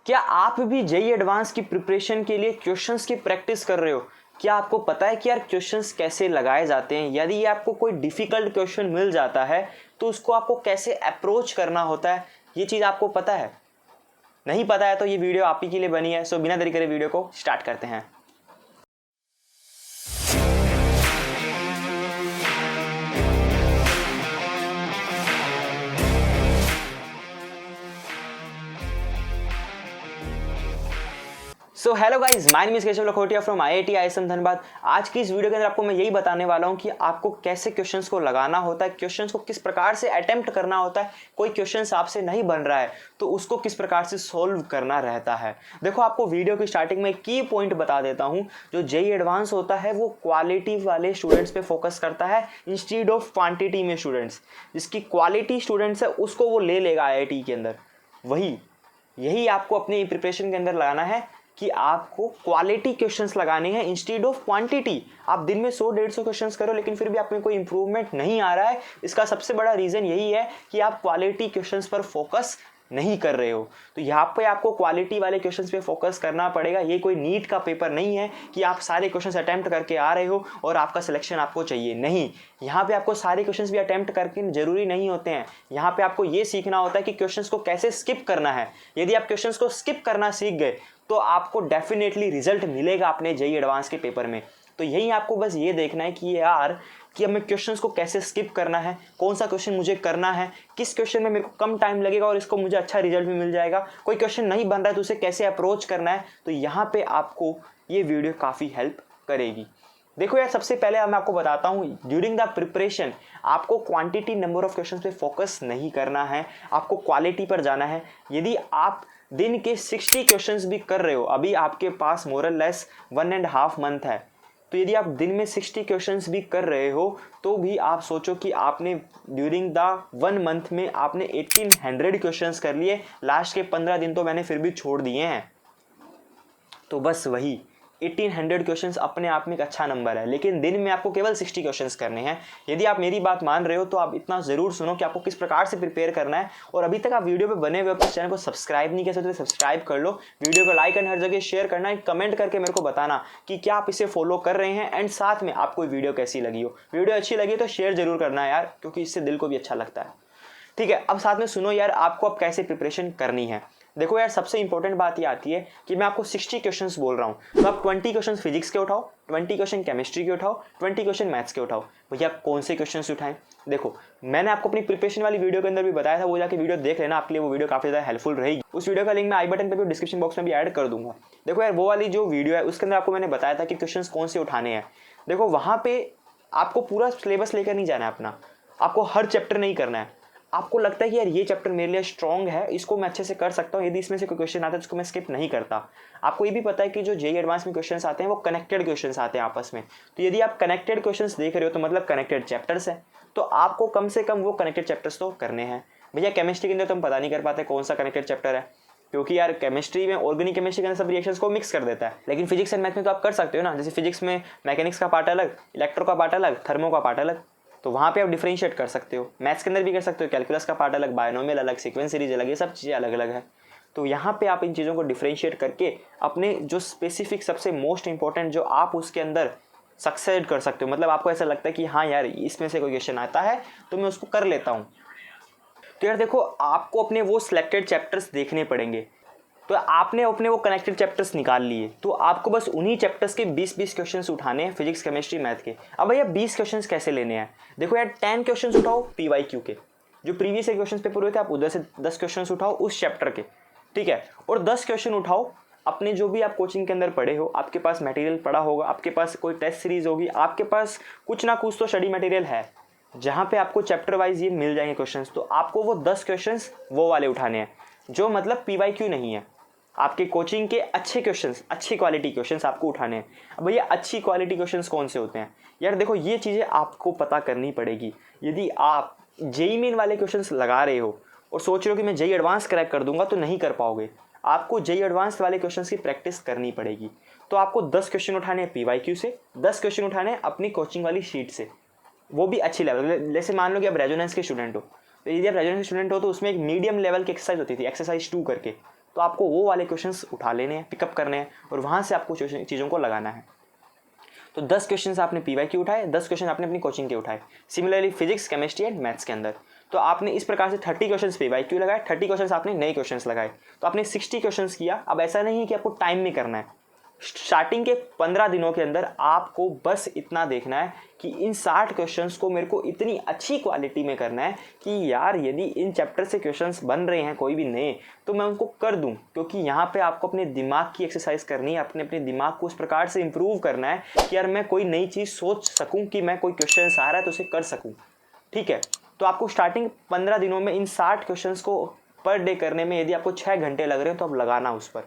क्या आप भी जेईई एडवांस की प्रिपरेशन के लिए क्वेश्चंस की प्रैक्टिस कर रहे हो? क्या आपको पता है कि यार क्वेश्चंस कैसे लगाए जाते हैं? यदि आपको कोई डिफ़िकल्ट क्वेश्चन मिल जाता है तो उसको आपको कैसे अप्रोच करना होता है, ये चीज़ आपको पता है? नहीं पता है तो ये वीडियो आप ही के लिए बनी है। सो बिना देरी करे वीडियो को स्टार्ट करते हैं। So hello guys, my name is Keshav Lakhotia from IIT ISM Dhanbad. आज की इस वीडियो के अंदर आपको मैं यही बताने वाला हूँ कि आपको कैसे क्वेश्चंस को लगाना होता है, क्वेश्चंस को किस प्रकार से अटेम्प्ट करना होता है। कोई क्वेश्चंस आपसे नहीं बन रहा है तो उसको किस प्रकार से सोल्व करना रहता है। देखो, आपको वीडियो की स्टार्टिंग में की पॉइंट बता देता हूँ। जो जेईई एडवांस होता है वो क्वालिटी वाले स्टूडेंट्स पे फोकस करता है इंस्टीड ऑफ क्वान्टिटी में स्टूडेंट्स। जिसकी क्वालिटी स्टूडेंट्स है उसको वो ले लेगा IIT के अंदर। यही आपको अपने प्रिपरेशन के अंदर लगाना है कि आपको क्वालिटी क्वेश्चंस लगाने हैं इंस्टीड ऑफ क्वांटिटी। आप दिन में 100-150 क्वेश्चंस करो लेकिन फिर भी आप में कोई इंप्रूवमेंट नहीं आ रहा है। इसका सबसे बड़ा रीज़न यही है कि आप क्वालिटी क्वेश्चंस पर फोकस नहीं कर रहे हो। तो यहाँ पे आपको क्वालिटी वाले क्वेश्चंस पे फोकस करना पड़ेगा। ये कोई नीट का पेपर नहीं है कि आप सारे क्वेश्चंस अटेम्प्ट करके आ रहे हो और आपका सिलेक्शन आपको चाहिए। नहीं, यहाँ पे आपको सारे क्वेश्चंस भी अटेम्प्ट करके जरूरी नहीं होते हैं। यहाँ पे आपको ये सीखना होता है कि क्वेश्चंस को कैसे स्किप करना है। यदि आप क्वेश्चंस को स्किप करना सीख गए तो आपको डेफिनेटली रिजल्ट मिलेगा अपने जेईई एडवांस के पेपर में। तो यही आपको बस ये देखना है कि यार कि हमें क्वेश्चंस को कैसे स्किप करना है, कौन सा क्वेश्चन मुझे करना है, किस क्वेश्चन में मेरे को कम टाइम लगेगा और इसको मुझे अच्छा रिजल्ट भी मिल जाएगा। कोई क्वेश्चन नहीं बन रहा है तो उसे कैसे अप्रोच करना है। तो यहाँ पे आपको ये वीडियो काफ़ी हेल्प करेगी। देखो यार, सबसे पहले मैं आपको बताता हूँ, ड्यूरिंग द प्रिपरेशन आपको क्वांटिटी नंबर ऑफ क्वेश्चंस पे फोकस नहीं करना है, आपको क्वालिटी पर जाना है। यदि आप दिन के 60 क्वेश्चंस भी कर रहे हो, अभी आपके पास मोरल लेस 1.5 मंथ है, तो यदि आप दिन में 60 क्वेश्चंस भी कर रहे हो तो भी आप सोचो कि आपने ड्यूरिंग द 1 मंथ में आपने 1800 क्वेश्चंस कर लिए। लास्ट के 15 दिन तो मैंने फिर भी छोड़ दिए हैं। तो बस वही 1800 क्वेश्चंस अपने आप में एक अच्छा नंबर है, लेकिन दिन में आपको केवल 60 क्वेश्चंस करने हैं। यदि आप मेरी बात मान रहे हो तो आप इतना ज़रूर सुनो कि आपको किस प्रकार से प्रिपेयर करना है। और अभी तक आप वीडियो पे बने हुए हो, इस चैनल को सब्सक्राइब नहीं किया तो सब्सक्राइब कर लो, वीडियो को लाइक एंड हर जगह शेयर करना है। कमेंट करके मेरे को बताना कि क्या आप इसे फॉलो कर रहे हैं एंड साथ में आपको वीडियो कैसी लगी हो। वीडियो अच्छी लगी तो शेयर जरूर करना है यार, क्योंकि इससे दिल को भी अच्छा लगता है। ठीक है, अब साथ में सुनो यार आपको अब कैसे प्रिपरेशन करनी है। देखो यार, सबसे इंपॉर्टेंट बात ये आती है कि मैं आपको 60 क्वेश्चंस बोल रहा हूँ तो आप 20 क्वेश्चन फिजिक्स के उठाओ, 20 क्वेश्चन केमिस्ट्री के उठाओ, 20 क्वेश्चन मैथ्स के उठाओ। भैया कौन से क्वेश्चन उठाएं? देखो, मैंने आपको अपनी प्रिपरेशन वाली वीडियो के अंदर भी बताया था, वो जाके वीडियो देख लेना, आपके लिए वो वीडियो काफ़ी ज़्यादा हेल्पफुल रहेगी। उस वीडियो का लिंक मैं आई बटन पर भी डिस्क्रिप्शन बॉक्स में भी ऐड कर दूंगा। देखो यार, वो वाली जो वीडियो है उसके अंदर आपको मैंने बताया था कि क्वेश्चन कौन से उठाने हैं। देखो, वहाँ पे आपको पूरा सिलेबस लेकर नहीं जाना है अपना, आपको हर चैप्टर नहीं करना है। आपको लगता है कि यार ये चैप्टर मेरे लिए स्ट्रॉन्ग है, इसको मैं अच्छे से कर सकता हूँ, यदि इसमें से कोई क्वेश्चन आता है तो उसको मैं स्किप नहीं करता। आपको ये भी पता है कि जो जेईई एडवांस में क्वेश्चंस आते हैं वो कनेक्टेड क्वेश्चंस आते हैं आपस में। तो यदि आप कनेक्टेड क्वेश्चंस देख रहे हो तो मतलब कनेक्टेड चैप्टर्स है, तो आपको कम से कम वो कनेक्टेड चैप्टर्स तो करने हैं। भैया केमिस्ट्री के अंदर तो हम पता नहीं कर पाते कौन सा कनेक्टेड चैप्टर है, क्योंकि यार केमिस्ट्री में, ऑर्गेनिक केमिस्ट्री के अंदर सब रिएक्शंस को मिक्स कर देता है। लेकिन फिजिक्स एंड मैथ में तो आप कर सकते हो ना। जैसे फिजिक्स में मैकेनिक्स का पार्ट अलग, इलेक्ट्रो का पार्ट अलग, थर्मो का पार्ट अलग, तो वहाँ पे आप डिफरेंशिएट कर सकते हो। मैथ्स के अंदर भी कर सकते हो, कैलकुलस का पार्ट अलग, बायनोमियल अलग, सीक्वेंस सीरीज अलग, ये सब चीज़ें अलग अलग है। तो यहाँ पे आप इन चीज़ों को डिफरेंशिएट करके अपने जो स्पेसिफिक सबसे मोस्ट इंपॉर्टेंट जो आप उसके अंदर सक्सेड कर सकते हो, मतलब आपको ऐसा लगता है कि हाँ यार इसमें से कोई क्वेश्चन आता है तो मैं उसको कर लेता हूँ। तो यार देखो, आपको अपने वो सिलेक्टेड चैप्टर्स देखने पड़ेंगे। तो आपने अपने वो कनेक्टेड चैप्टर्स निकाल लिए, तो आपको बस उन्हीं चैप्टर्स के 20-20 क्वेश्चंस उठाने हैं, फिजिक्स केमिस्ट्री मैथ के। अब भैया 20 क्वेश्चंस कैसे लेने हैं? देखो यार, 10 क्वेश्चंस उठाओ PYQ के, जो प्रीवियस क्वेश्चन पेपर हुए थे आप उधर से 10 क्वेश्चंस उठाओ उस चैप्टर के, ठीक है। और 10 क्वेश्चन उठाओ अपने जो भी आप कोचिंग के अंदर पढ़े हो, आपके पास मटेरियल पड़ा होगा, आपके पास कोई टेस्ट सीरीज होगी, आपके पास कुछ ना कुछ तो स्टडी मटेरियल है जहाँ पे आपको चैप्टर वाइज ये मिल जाएंगे क्वेश्चंस। तो आपको वो 10 क्वेश्चंस वो वाले उठाने हैं जो मतलब PYQ नहीं है, आपके कोचिंग के अच्छे क्वेश्चंस, अच्छी क्वालिटी क्वेश्चंस आपको उठाने हैं। अब भैया अच्छी क्वालिटी क्वेश्चंस कौन से होते हैं? यार देखो, ये चीज़ें आपको पता करनी पड़ेगी। यदि आप जेईई मेन वाले क्वेश्चंस लगा रहे हो और सोच रहे हो कि मैं जेईई एडवांस क्रैक कर दूंगा, तो नहीं कर पाओगे। आपको जेईई एडवांस वाले क्वेश्चंस की प्रैक्टिस करनी पड़ेगी। तो आपको 10 क्वेश्चन उठाने हैं PYQ से, 10 क्वेश्चन उठाने हैं अपनी कोचिंग वाली शीट से, वो भी अच्छी लेवल। जैसे मान लो कि आप रेजोनेंस के स्टूडेंट हो, तो यदि आप रेजोनेंस के स्टूडेंट हो तो उसमें एक मीडियम लेवल की एक्सरसाइज होती थी, एक्सरसाइज 2 करके, तो आपको वो वाले क्वेश्चंस उठा लेने हैं, पिकअप करने हैं और वहाँ से आपको चीज़ों को लगाना है। तो 10 क्वेश्चन आपने PYQ उठाए, 10 क्वेश्चन आपने अपनी कोचिंग के उठाए। Similarly physics, chemistry and maths के अंदर तो आपने इस प्रकार से 30 क्वेश्चन PYQ लगाए, 30 क्वेश्चन आपने नए क्वेश्चन लगाए, तो आपने 60 क्वेश्चन किया। अब ऐसा नहीं है कि आपको टाइम में करना है, स्टार्टिंग के 15 दिनों के अंदर आपको बस इतना देखना है कि इन 60 क्वेश्चंस को मेरे को इतनी अच्छी क्वालिटी में करना है कि यार यदि इन चैप्टर से क्वेश्चंस बन रहे हैं कोई भी नए तो मैं उनको कर दूं, क्योंकि यहाँ पे आपको अपने दिमाग की एक्सरसाइज करनी है, अपने दिमाग को उस प्रकार से इंप्रूव करना है कि यार मैं कोई नई चीज़ सोच सकूँ, कि मैं कोई क्वेश्चन आ रहा है तो उसे कर सकूँ। ठीक है, तो आपको स्टार्टिंग 15 दिनों में इन 60 क्वेश्चन को पर डे करने में यदि आपको 6 घंटे लग रहे हैं तो आप लगाना उस पर।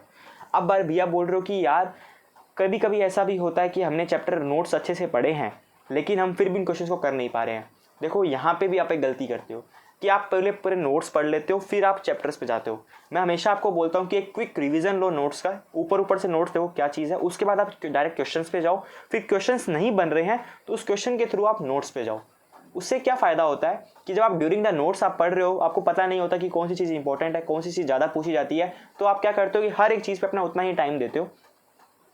अब बार भैया बोल रहे हो कि यार कभी कभी ऐसा भी होता है कि हमने चैप्टर नोट्स अच्छे से पढ़े हैं लेकिन हम फिर भी इन क्वेश्चंस को कर नहीं पा रहे हैं। देखो यहाँ पे भी आप एक गलती करते हो कि आप पहले पूरे नोट्स पढ़ लेते हो फिर आप चैप्टर्स पे जाते हो। मैं हमेशा आपको बोलता हूँ कि एक क्विक रिवीजन लो नोट्स का, ऊपर से नोट्स देखो क्या चीज़ है, उसके बाद आप डायरेक्ट क्वेश्चंस पे जाओ। फिर क्वेश्चंस नहीं बन रहे हैं तो उस क्वेश्चन के थ्रू आप नोट्स पे जाओ। उससे क्या फ़ायदा होता है कि जब आप ड्यूरिंग द नोट्स आप पढ़ रहे हो, आपको पता नहीं होता कि कौन सी चीज़ इंपॉर्टेंट है, कौन सी चीज़ ज़्यादा पूछी जाती है, तो आप क्या करते हो कि हर एक चीज़ पे अपना उतना ही टाइम देते हो,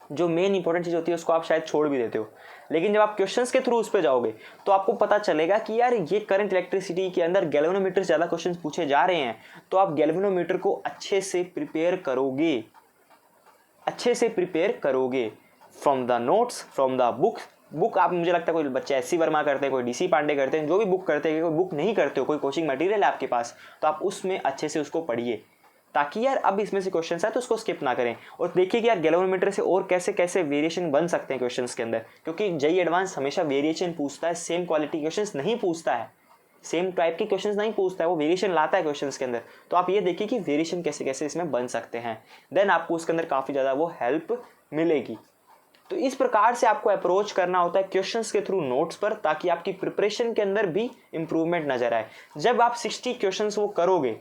जो मेन इंपॉर्टेंट चीज़ होती है उसको आप शायद छोड़ भी देते हो। लेकिन जब आप क्वेश्चंस के थ्रू उस पर जाओगे तो आपको पता चलेगा कि यार ये करंट इलेक्ट्रिसिटी के अंदर गैल्वेनोमीटर ज़्यादा क्वेश्चंस पूछे जा रहे हैं, तो आप गैल्वेनोमीटर को अच्छे से प्रिपेयर करोगे from the notes, from the book आप, मुझे लगता है कोई बच्चे SC वर्मा करते हैं, कोई DC पांडे करते हैं, जो भी बुक करते हैं, कोई बुक नहीं करते हो, कोई कोचिंग मटेरियल है आपके पास, तो आप उसमें अच्छे से उसको पढ़िए ताकि यार अब इसमें से क्वेश्चंस आए तो उसको स्किप ना करें। और देखिए कि यार गैल्वेनोमीटर से और कैसे कैसे वेरिएशन बन सकते हैं क्वेश्चंस के अंदर, क्योंकि JEE एडवांस हमेशा वेरिएशन पूछता है, सेम क्वालिटी क्वेश्चंस नहीं पूछता है, सेम टाइप के क्वेश्चंस नहीं पूछता है, वो वेरिएशन लाता है क्वेश्चंस के अंदर। तो आप ये देखिए कि वेरिएशन कैसे कैसे इसमें बन सकते हैं, देन आपको उसके अंदर काफ़ी ज़्यादा वो हेल्प मिलेगी। तो इस प्रकार से आपको अप्रोच करना होता है क्वेश्चंस के थ्रू नोट्स पर, ताकि आपकी प्रिपरेशन के अंदर भी इंप्रूवमेंट नजर आए। जब आप 60 क्वेश्चंस वो करोगे,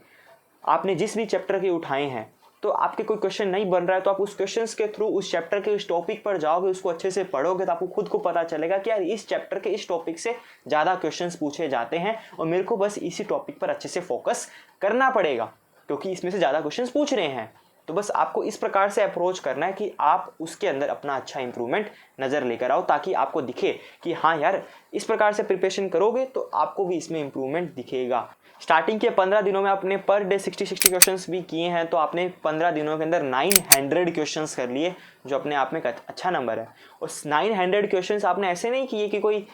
आपने जिस भी चैप्टर के उठाए हैं, तो आपके कोई क्वेश्चन नहीं बन रहा है तो आप उस क्वेश्चंस के थ्रू उस चैप्टर के इस टॉपिक पर जाओगे, उसको अच्छे से पढ़ोगे, तो आपको खुद को पता चलेगा कि यार इस चैप्टर के इस टॉपिक से ज़्यादा क्वेश्चंस पूछे जाते हैं और मेरे को बस इसी टॉपिक पर अच्छे से फोकस करना पड़ेगा क्योंकि इसमें से ज़्यादा क्वेश्चंस पूछ रहे हैं। तो बस आपको इस प्रकार से अप्रोच करना है कि आप उसके अंदर अपना अच्छा इंप्रूवमेंट नज़र लेकर आओ, ताकि आपको दिखे कि हाँ यार इस प्रकार से प्रिपरेशन करोगे तो आपको भी इसमें इंप्रूवमेंट दिखेगा। स्टार्टिंग के 15 दिनों में आपने पर डे 60 क्वेश्चंस भी किए हैं, तो आपने 15 दिनों के अंदर 900 क्वेश्चंस कर लिए, जो अपने आप में एक अच्छा नंबर है। और 900 क्वेश्चंस आपने ऐसे नहीं किए कि कोई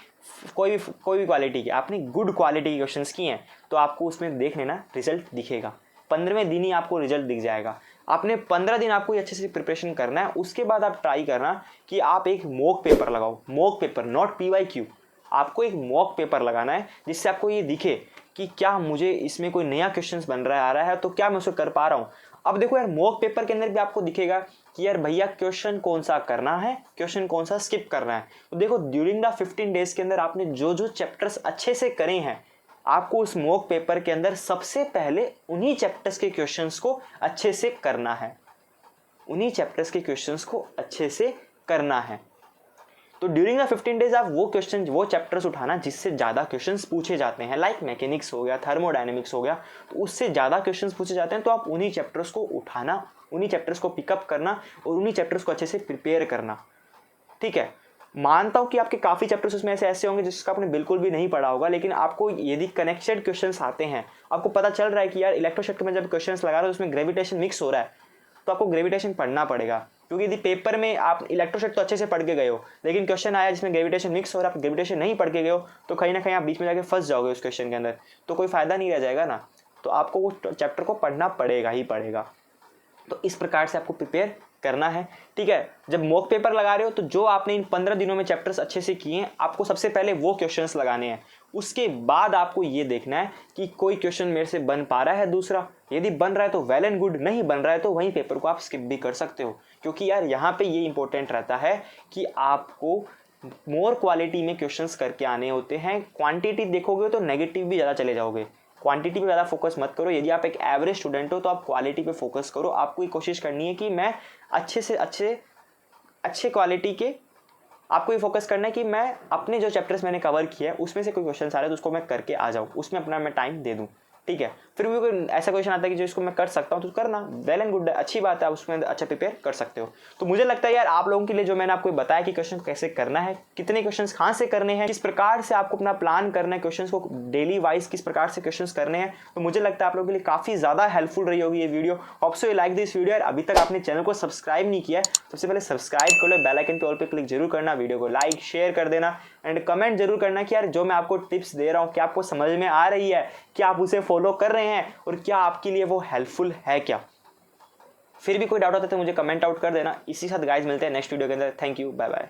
भी क्वालिटी के, आपने गुड क्वालिटी के क्वेश्चंस किए हैं, तो आपको उसमें देख लेना रिजल्ट दिखेगा। 15वें दिन ही आपको रिजल्ट दिख जाएगा। आपने 15 दिन आपको अच्छे से प्रिपरेशन करना है। उसके बाद आप ट्राई करना कि आप एक मॉक पेपर लगाओ, मॉक पेपर नॉट PYQ, आपको एक मॉक पेपर लगाना है जिससे आपको ये दिखे कि क्या मुझे इसमें कोई नया क्वेश्चंस बन रहा है, आ रहा है, तो क्या मैं उसे कर पा रहा हूँ। अब देखो यार मॉक पेपर के अंदर भी आपको दिखेगा कि यार भैया क्वेश्चन कौन सा करना है, क्वेश्चन कौन सा स्किप करना है। तो देखो ड्यूरिंग द 15 डेज के अंदर आपने जो जो चैप्टर्स अच्छे से करे हैं, आपको उस मॉक पेपर के अंदर सबसे पहले उन्हीं चैप्टर्स के क्वेश्चंस को अच्छे से करना है, उन्हीं चैप्टर्स के क्वेश्चंस को अच्छे से करना है। तो ड्यूरिंग द 15 डेज आप वो चैप्टर्स उठाना जिससे ज़्यादा क्वेश्चंस पूछे जाते हैं, लाइक मैकेनिक्स हो गया, थर्मोडायनेमिक्स हो गया, तो उससे ज़्यादा क्वेश्चंस पूछे जाते हैं, तो आप उन्हीं चैप्टर्स को उठाना, उन्हीं चैप्टर्स को पिकअप करना और उन्हीं चैप्टर्स को अच्छे से प्रिपेयर करना। ठीक है, मानता हूँ कि आपके काफ़ी चैप्टर्स उसमें ऐसे होंगे जिसका आपने बिल्कुल भी नहीं पढ़ा होगा, लेकिन आपको यदि कनेक्टेड क्वेश्चंस आते हैं, आपको पता चल रहा है कि यार इलेक्ट्रोस्टैटिक में जब क्वेश्चंस लगा रहे हो उसमें ग्रेविटेशन मिक्स हो रहा है, तो आपको ग्रेविटेशन पढ़ना पड़ेगा। क्योंकि यदि पेपर में आप इलेक्ट्रोस्टैटिक तो अच्छे से पढ़ के गए हो, लेकिन क्वेश्चन आया जिसमें ग्रेविटेशन मिक्स हो रहा है, आप ग्रेविटेशन नहीं पढ़ के गए हो, तो कहीं ना कहीं आप बीच में जाके फंस जाओगे उस क्वेश्चन के अंदर, तो कोई फायदा नहीं रह जाएगा ना। तो आपको वो चैप्टर को पढ़ना पड़ेगा ही पड़ेगा। तो इस प्रकार से आपको प्रिपेयर करना है। ठीक है, जब मॉक पेपर लगा रहे हो तो जो आपने इन 15 दिनों में चैप्टर्स अच्छे से किए हैं, आपको सबसे पहले वो क्वेश्चंस लगाने हैं। उसके बाद आपको ये देखना है कि कोई क्वेश्चन मेरे से बन पा रहा है दूसरा, यदि बन रहा है तो वेल एंड गुड, नहीं बन रहा है तो वहीं पेपर को आप स्किप भी कर सकते हो। क्योंकि यार यहाँ पे ये इंपॉर्टेंट रहता है कि आपको मोर क्वालिटी में क्वेश्चंस करके आने होते हैं। क्वांटिटी देखोगे तो नेगेटिव भी ज़्यादा चले जाओगे, क्वांटिटी पे ज़्यादा फोकस मत करो। यदि आप एक एवरेज स्टूडेंट हो तो आप क्वालिटी पे फोकस करो। आपको ये कोशिश करनी है कि मैं अच्छे से अच्छे क्वालिटी के, आपको ये फोकस करना है कि मैं अपने जो चैप्टर्स मैंने कवर किया है उसमें से कोई क्वेश्चन आ रहे हैं तो उसको मैं करके आ जाऊँ, उसमें अपना मैं टाइम दे दूँ। ठीक है, फिर भी कोई ऐसा क्वेश्चन आता है कि जो इसको मैं कर सकता हूँ तो करना, वेल एंड गुड, अच्छी बात है, आप उसमें अच्छा प्रिपेयर कर सकते हो। तो मुझे लगता है यार आप लोगों के लिए जो मैंने आपको बताया कि क्वेश्चन कैसे करना है, कितने क्वेश्चन कहाँ से करने हैं, किस प्रकार से आपको अपना प्लान करना है, क्वेश्चन को डेली वाइज किस प्रकार से क्वेश्चन करने हैं, तो मुझे लगता है आप लोगों के लिए काफी ज्यादा हेल्पफुल रही होगी ये video. Hope so you like this video. अभी तक आपने चैनल को सब्सक्राइब नहीं किया है, सबसे पहले सब्सक्राइब कर लो, बेल आइकन पे ऑल पे क्लिक जरूर करना, वीडियो को लाइक शेयर कर देना एंड कमेंट जरूर करना कि यार जो मैं आपको टिप्स दे रहा हूँ क्या आपको समझ में आ रही है, क्या आप उसे फॉलो कर रहे हैं और क्या आपके लिए वो हेल्पफुल है क्या। फिर भी कोई डाउट होता है तो मुझे कमेंट आउट कर देना। इसी साथ गाइस मिलते हैं नेक्स्ट वीडियो के अंदर। Thank you, bye bye.